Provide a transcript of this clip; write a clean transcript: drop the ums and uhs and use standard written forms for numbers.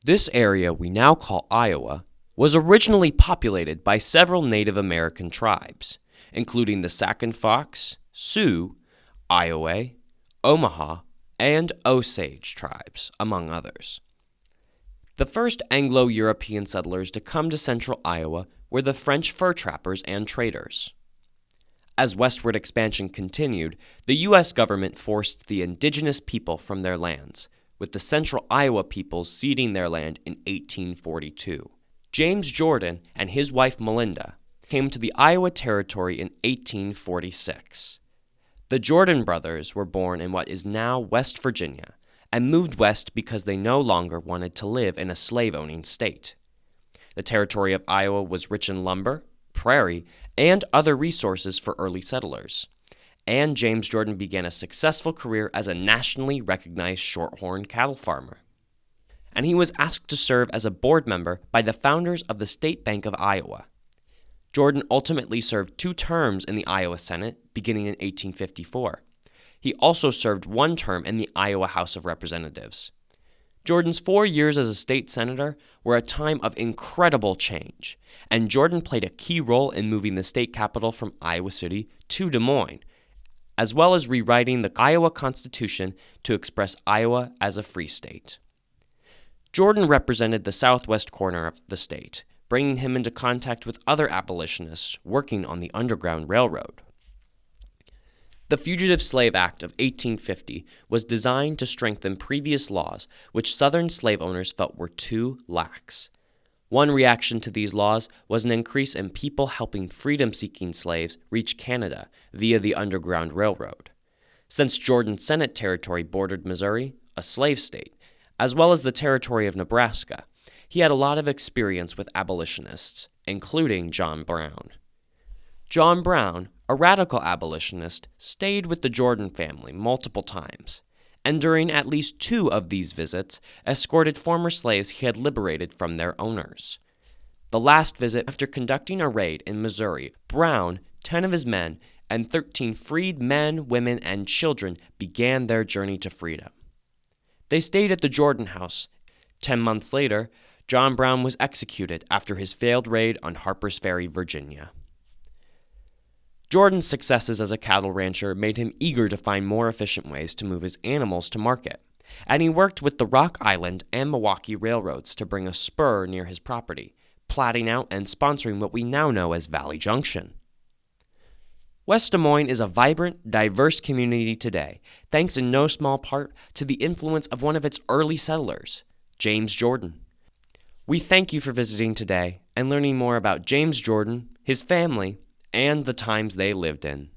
This area we now call Iowa was originally populated by several Native American tribes, including the Sac and Fox, Sioux, Iowa, Omaha, and Osage tribes, among others. The first Anglo-European settlers to come to central Iowa were the French fur trappers and traders. As westward expansion continued, the U.S. government forced the indigenous people from their lands, with the central Iowa peoples ceding their land in 1842. James Jordan and his wife Melinda came to the Iowa Territory in 1846. The Jordan brothers were born in what is now West Virginia and moved west because they no longer wanted to live in a slave-owning state. The territory of Iowa was rich in lumber, prairie, and other resources for early settlers, and James Jordan began a successful career as a nationally recognized shorthorn cattle farmer. And he was asked to serve as a board member by the founders of the State Bank of Iowa. Jordan ultimately served 2 terms in the Iowa Senate, beginning in 1854. He also served 1 term in the Iowa House of Representatives. Jordan's 4 years as a state senator were a time of incredible change, and Jordan played a key role in moving the state capital from Iowa City to Des Moines, as well as rewriting the Iowa Constitution to express Iowa as a free state. Jordan represented the southwest corner of the state, bringing him into contact with other abolitionists working on the Underground Railroad. The Fugitive Slave Act of 1850 was designed to strengthen previous laws which Southern slave owners felt were too lax. One reaction to these laws was an increase in people helping freedom-seeking slaves reach Canada via the Underground Railroad. Since Jordan's Senate territory bordered Missouri, a slave state, as well as the territory of Nebraska, he had a lot of experience with abolitionists, including John Brown. John Brown, a radical abolitionist, stayed with the Jordan family multiple times, and during at least 2 of these visits, escorted former slaves he had liberated from their owners. The last visit, after conducting a raid in Missouri, Brown, 10 of his men, and 13 freed men, women, and children began their journey to freedom. They stayed at the Jordan House. 10 months later, John Brown was executed after his failed raid on Harper's Ferry, Virginia. Jordan's successes as a cattle rancher made him eager to find more efficient ways to move his animals to market, and he worked with the Rock Island and Milwaukee railroads to bring a spur near his property, platting out and sponsoring what we now know as Valley Junction. West Des Moines is a vibrant, diverse community today, thanks in no small part to the influence of one of its early settlers, James Jordan. We thank you for visiting today and learning more about James Jordan, his family, and the times they lived in.